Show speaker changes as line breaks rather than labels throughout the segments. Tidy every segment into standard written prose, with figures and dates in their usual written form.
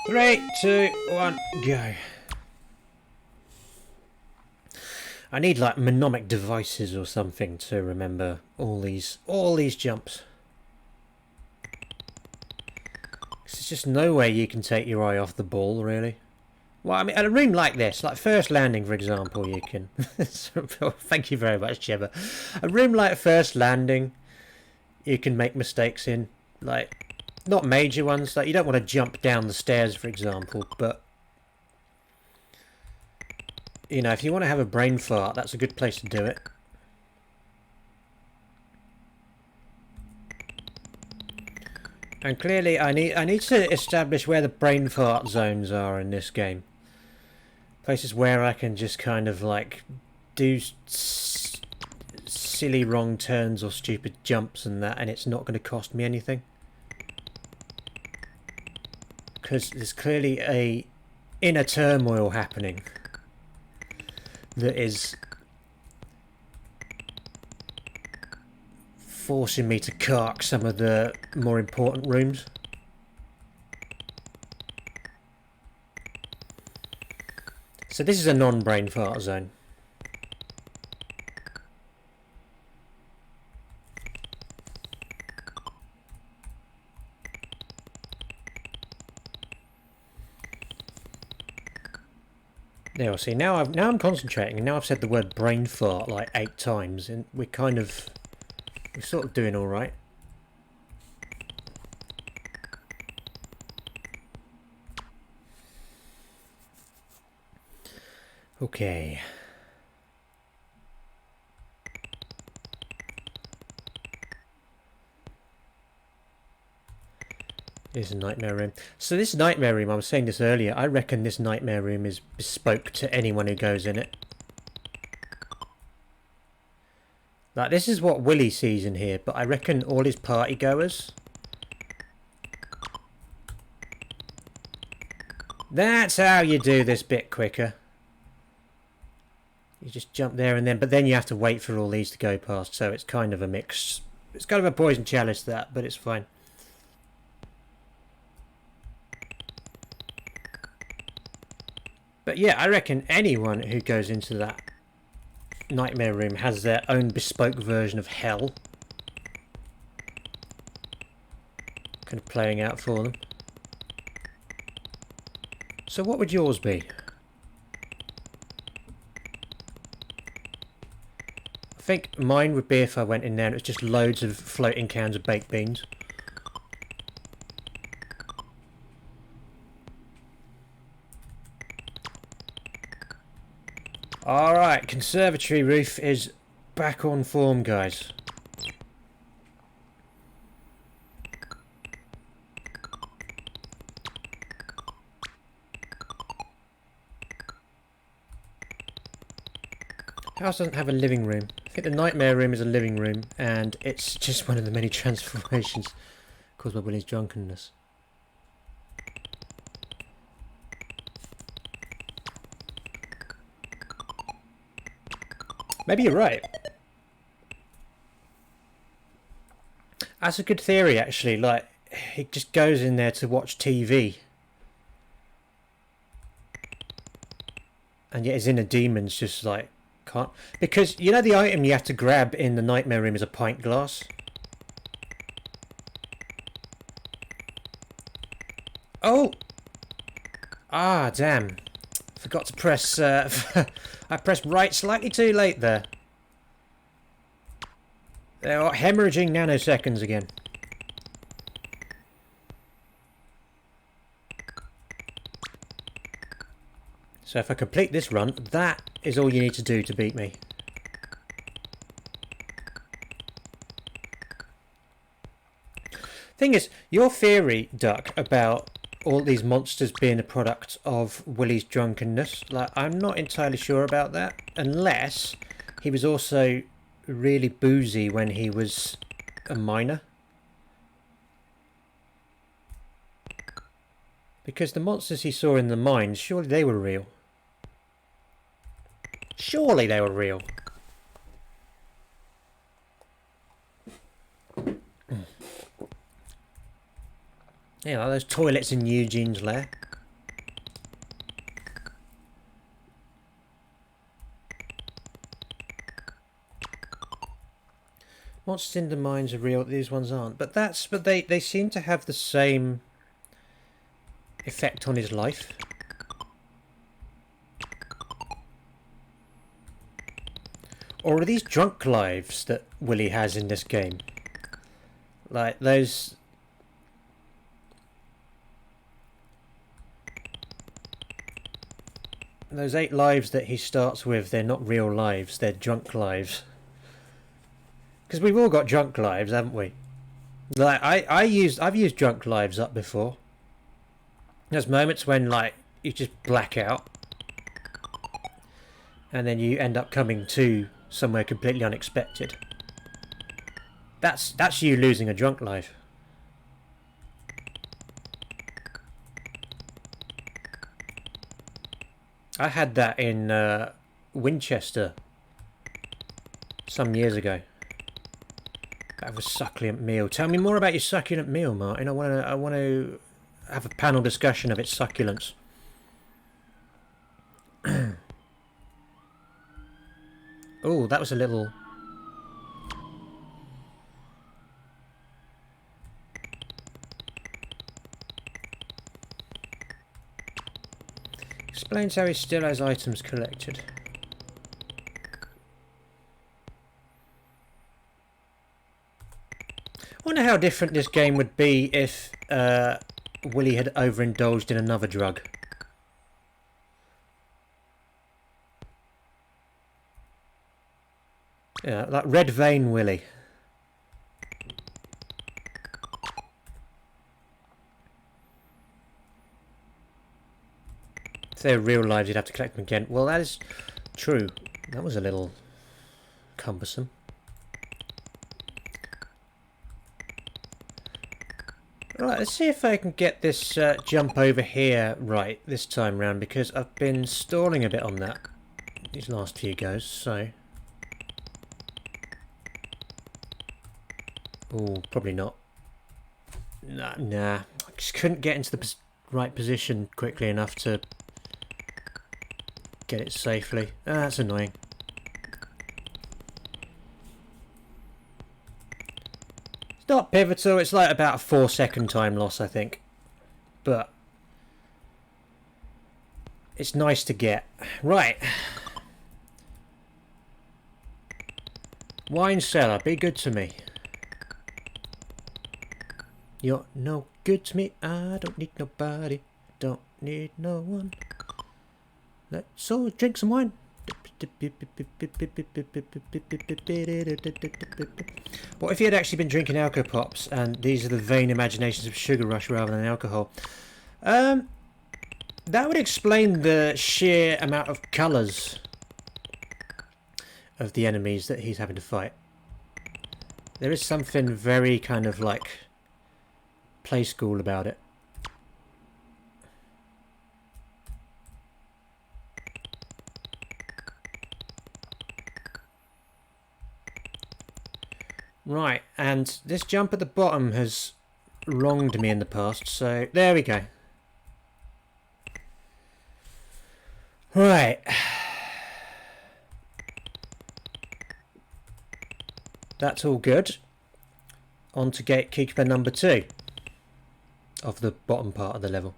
3, 2, 1, go. I need like mnemonic devices or something to remember all these jumps. There's just no way you can take your eye off the ball, really. Well, I mean, at a room like this, like first landing, for example, you can. Thank you very much, Gemma. A room like first landing, you can make mistakes in, like not major ones. Like you don't want to jump down the stairs, for example, but you know, if you want to have a brain fart, that's a good place to do it. And clearly, I need to establish where the brain fart zones are in this game. Places where I can just kind of like do silly wrong turns or stupid jumps and that, and it's not going to cost me anything. Because there's clearly a inner turmoil happening that is forcing me to cark some of the more important rooms. So this is a non-brain fart zone. There, see, now I'm concentrating, and now I've said the word brain fart like 8 times, and we're sort of doing all right. Okay. Here's a nightmare room. So this nightmare room, I was saying this earlier, I reckon this nightmare room is bespoke to anyone who goes in it. Like, this is what Willy sees in here, but I reckon all his party goers. That's how you do this bit quicker. You just jump there and then, but then you have to wait for all these to go past, so it's kind of a mix. It's kind of a poison chalice, that, but it's fine. But yeah, I reckon anyone who goes into that nightmare room has their own bespoke version of hell kind of playing out for them. So what would yours be? I think mine would be if I went in there and it was just loads of floating cans of baked beans. Alright, Conservatory Roof is back on form, guys. House doesn't have a living room. I think the nightmare room is a living room, and it's just one of the many transformations caused by Willy's drunkenness. Maybe you're right. That's a good theory, actually. Like, he just goes in there to watch TV. And yet his inner demons just, like, can't... Because, you know the item you have to grab in the nightmare room is a pint glass? Oh! Ah, damn. Forgot to press... I pressed right slightly too late there. They are hemorrhaging nanoseconds again. So if I complete this run, that is all you need to do to beat me. Thing is, your theory, Duck, about all these monsters being a product of Willy's drunkenness, like, I'm not entirely sure about that, unless he was also really boozy when he was a minor. Because the monsters he saw in the mines, surely they were real. Surely they were real. Yeah, like those toilets in Eugene's lair. monsters in the mines are real, these ones aren't. But they seem to have the same effect on his life. Or are these drunk lives that Willy has in this game? Like those... Those 8 lives that he starts with, they're not real lives, they're drunk lives. Because we've all got drunk lives, haven't we? Like I've used drunk lives up before. There's moments when like you just black out, and then you end up coming to somewhere completely unexpected. That's you losing a drunk life. I had that in Winchester some years ago. That was a succulent meal. Tell me more about your succulent meal, Martin. I want to have a panel discussion of its succulence. Oh, that was a little... Explains how he still has items collected. I wonder how different this game would be if Willy had overindulged in another drug. Yeah, like Red Vein Willy. If they were real lives, you'd have to collect them again. Well, that is true. That was a little cumbersome. Right, let's see if I can get this jump over here right this time round, because I've been stalling a bit on that these last few goes, so... Oh, probably not. Nah. I just couldn't get into the right position quickly enough to get it safely. Ah, that's annoying. It's not pivotal, it's like about a 4-second time loss, I think. But it's nice to get. Right. Wine cellar, be good to me. You're no good to me, I don't need nobody, don't need no one. Let's all drink some wine. What if he had actually been drinking Alco Pops and these are the vain imaginations of Sugar Rush rather than alcohol? That would explain the sheer amount of colours of the enemies that he's having to fight. There is something very kind of like play school about it. Right, and this jump at the bottom has wronged me in the past, so there we go. Right. That's all good. On to gatekeeper number 2 of the bottom part of the level.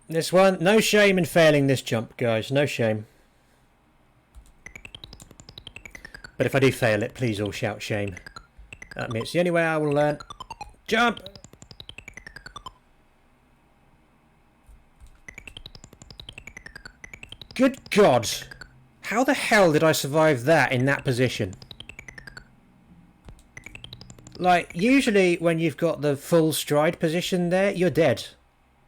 This one, no shame in failing this jump, guys, no shame. But if I do fail it, please all shout shame at me. It's the only way I will learn. Jump! Good God! How the hell did I survive that in that position? Like, usually when you've got the full stride position there, you're dead.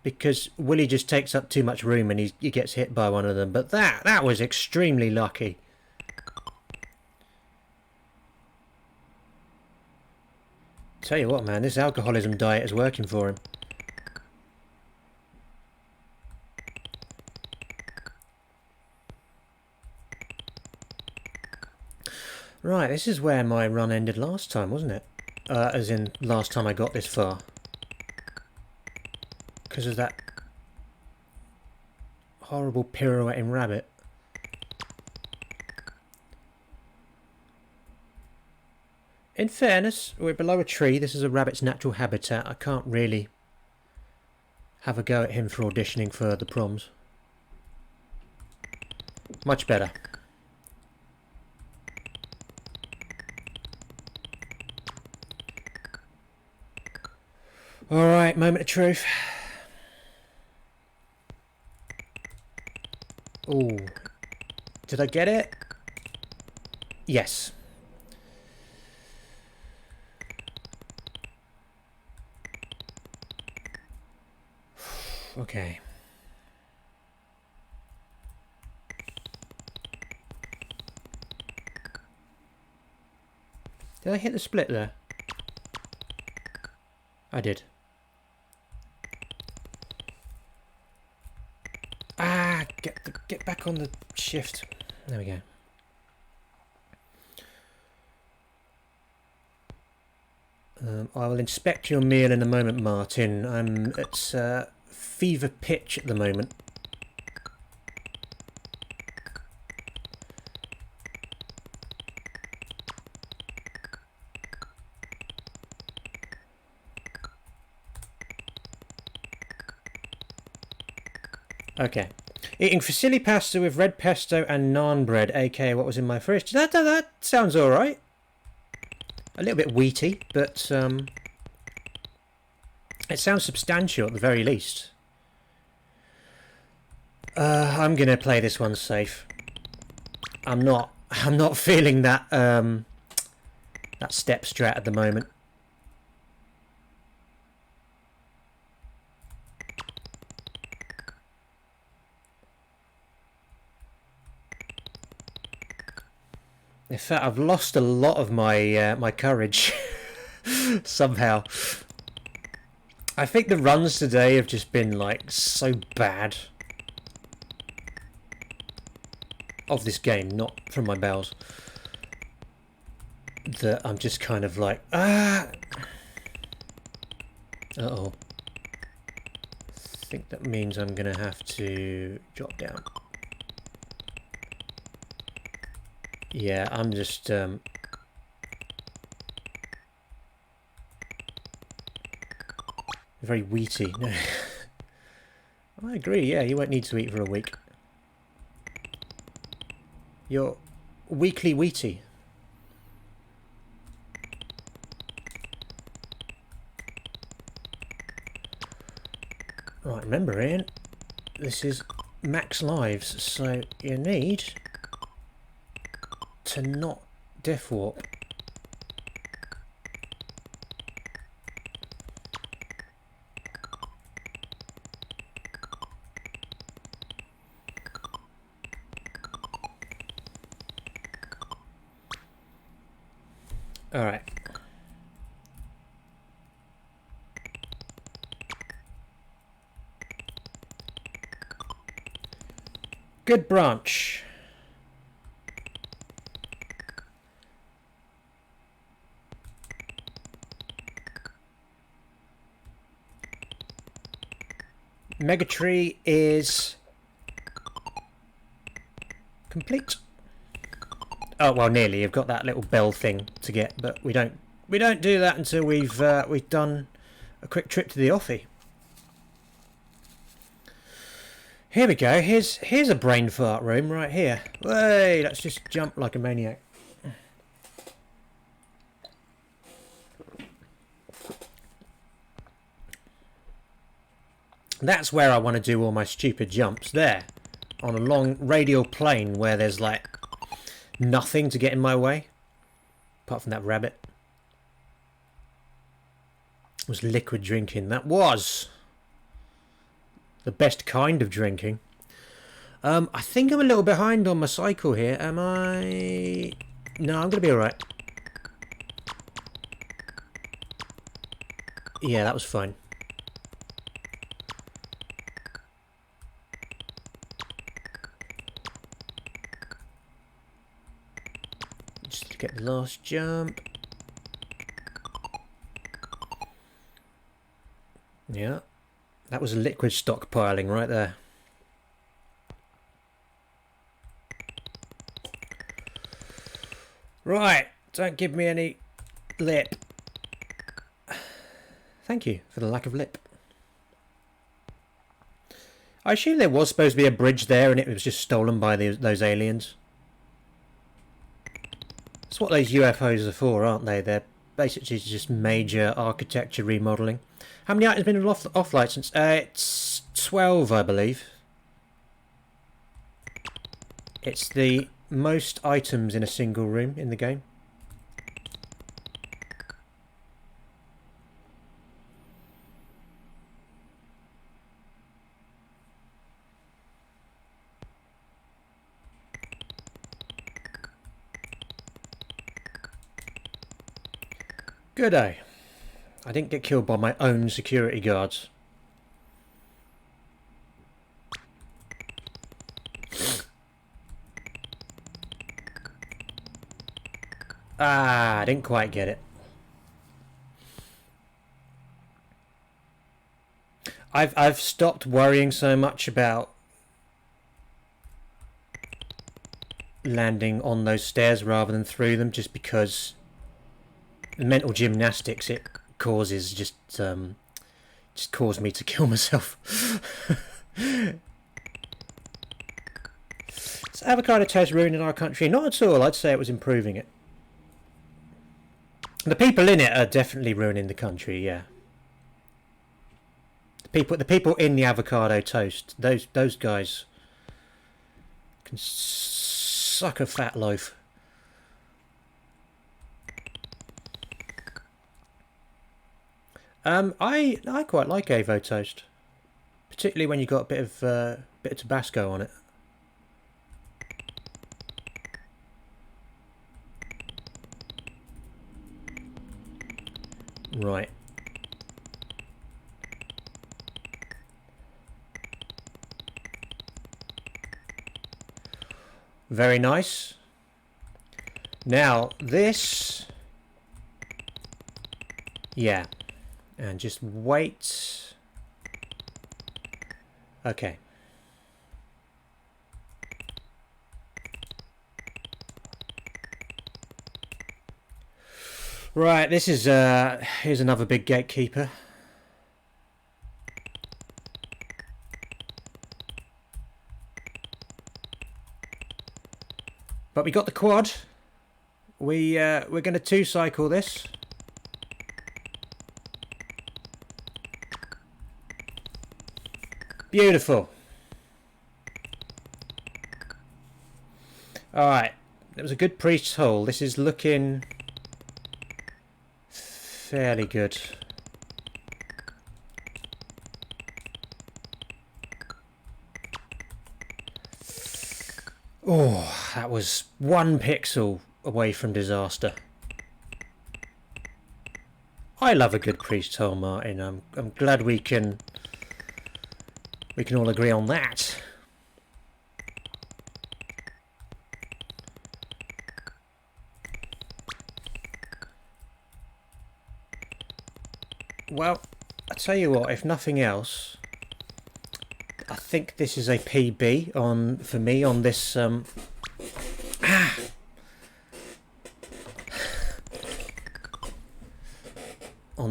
Because Willy just takes up too much room and he gets hit by one of them. But that was extremely lucky. Tell you what, man, this alcoholism diet is working for him. Right, this is where my run ended last time, wasn't it? as in last time I got this far. Because of that horrible pirouetting rabbit. In fairness, we're below a tree. This is a rabbit's natural habitat. I can't really have a go at him for auditioning for the proms. Much better. Alright, moment of truth. Ooh. Did I get it? Yes. Okay. Did I hit the split there? I did. Ah, get back on the shift. There we go. I will inspect your meal in a moment, Martin. I'm at fever pitch at the moment. Okay. Eating fusilli pasta with red pesto and naan bread, aka what was in my fridge. That sounds alright. A little bit wheaty, but it sounds substantial at the very least. I'm gonna play this one safe. I'm not feeling that that step strat at the moment. In fact, I've lost a lot of my my courage somehow. I think the runs today have just been like so bad of this game, not from my bowels, that I'm just kind of like uh-oh. I think that means I'm gonna have to drop down. Yeah, I'm just very wheaty. No. I agree, yeah, you won't need to eat for a week. You're weekly wheaty. Right, remember Ian, this is MaxLives, so you need to not death warp. All right. Good branch. Megatree is complete. Oh well, nearly. You've got that little bell thing to get, but we don't do that until we've done a quick trip to the offie. Here we go. Here's a brain fart room right here. Hey, let's just jump like a maniac. That's where I want to do all my stupid jumps, there. On a long radial plane where there's like nothing to get in my way. Apart from that rabbit. It was liquid drinking. That was the best kind of drinking. I think I'm a little behind on my cycle here. Am I? No, I'm going to be alright. Yeah, that was fine. Just to get the last jump. Yeah, that was a liquid stockpiling right there. Right, don't give me any lip. Thank you for the lack of lip. I assume there was supposed to be a bridge there and it was just stolen by those aliens. That's what those UFOs are for, aren't they? They're basically just major architecture remodelling. How many items have been off license? It's 12, I believe. It's the most items in a single room in the game. Good day. I didn't get killed by my own security guards. Ah, I didn't quite get it. I've stopped worrying so much about landing on those stairs rather than through them, just because the mental gymnastics it causes just caused me to kill myself. Is avocado toast ruining our country? Not at all. I'd say it was improving it. The people in it are definitely ruining the country. Yeah. The people in the avocado toast. Those guys can suck a fat loaf. I quite like Avo toast, particularly when you got a bit of Tabasco on it. Right. Very nice. Now this, yeah, and just wait. Okay. Right, this is here's another big gatekeeper. But we got the quad. We're going to two-cycle this. Beautiful. Alright, it was a good priest's hole. This is looking fairly good. Oh, that was 1 pixel away from disaster. I love a good priest's hole, Martin. I'm glad we can all agree on that. Well, I tell you what, if nothing else, I think this is a PB for me on this on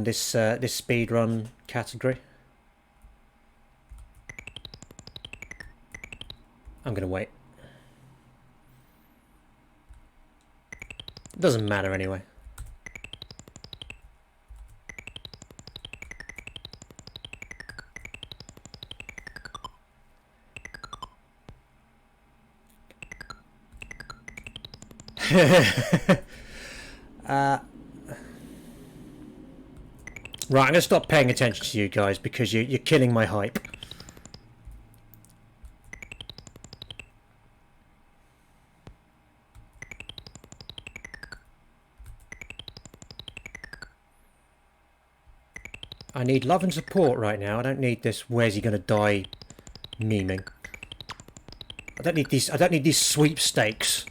this this speedrun category. I'm gonna wait. It doesn't matter anyway. Right, I'm going to stop paying attention to you guys because you're killing my hype. I need love and support right now. I don't need this "where's he going to die" memeing. I don't need these sweepstakes.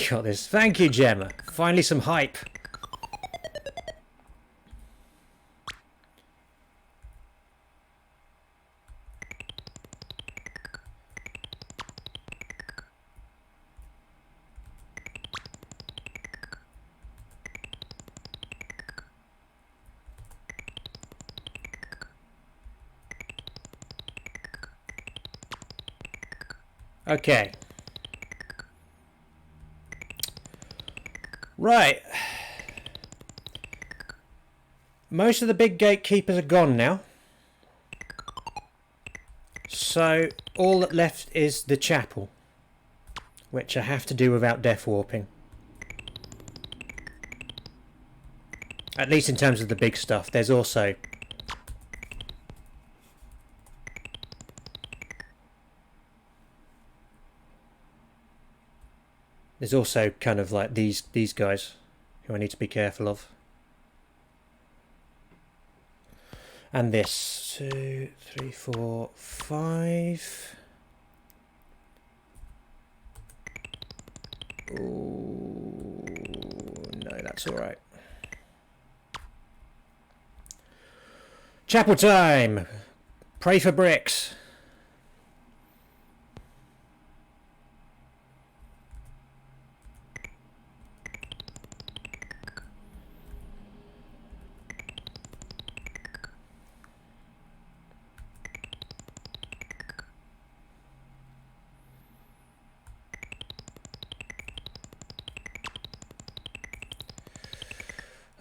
Got this. Thank you, Gemma. Finally some hype. Okay. Right. Most of the big gatekeepers are gone now. So all that left is the chapel, which I have to do without death warping. At least in terms of the big stuff. There's also kind of like these guys who I need to be careful of. And this 2, 3, 4, 5. Ooh, no, that's all right. Chapel time. Pray for bricks.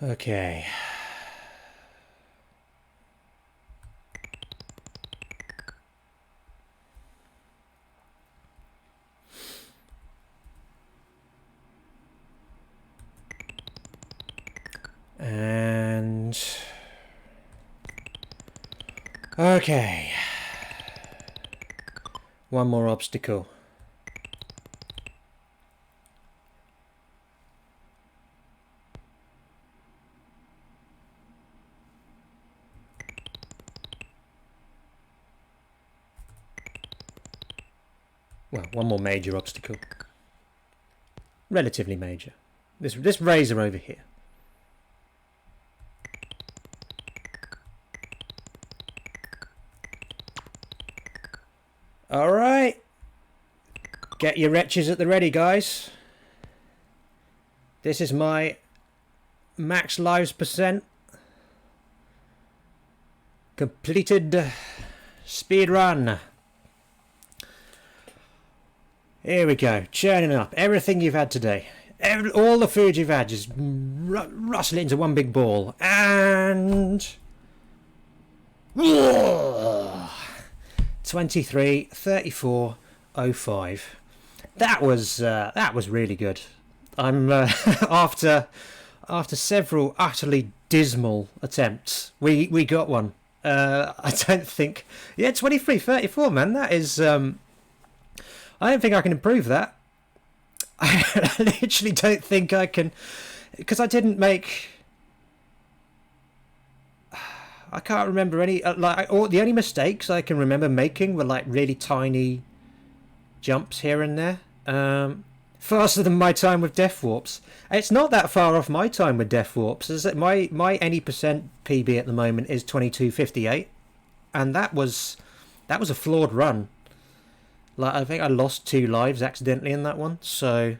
Okay. And okay. One more obstacle. Well, one more major obstacle. Relatively major. This razor over here. Alright. Get your wretches at the ready, guys. This is my MaxLives percent. Completed speedrun. Here we go, churning up everything you've had today. All the food you've had, just rustle it into one big ball. And 23:34:05. That was really good. I'm after several utterly dismal attempts, we got one. I don't think, yeah, 23:34, man. That is I don't think I can improve that. I literally don't think I can, because I didn't make. I can't remember any the only mistakes I can remember making were like really tiny jumps here and there. Faster than my time with death warps. It's not that far off my time with death warps. Is it my any percent PB at the moment is 22:58, and that was a flawed run. Like, I think I lost 2 lives accidentally in that one, so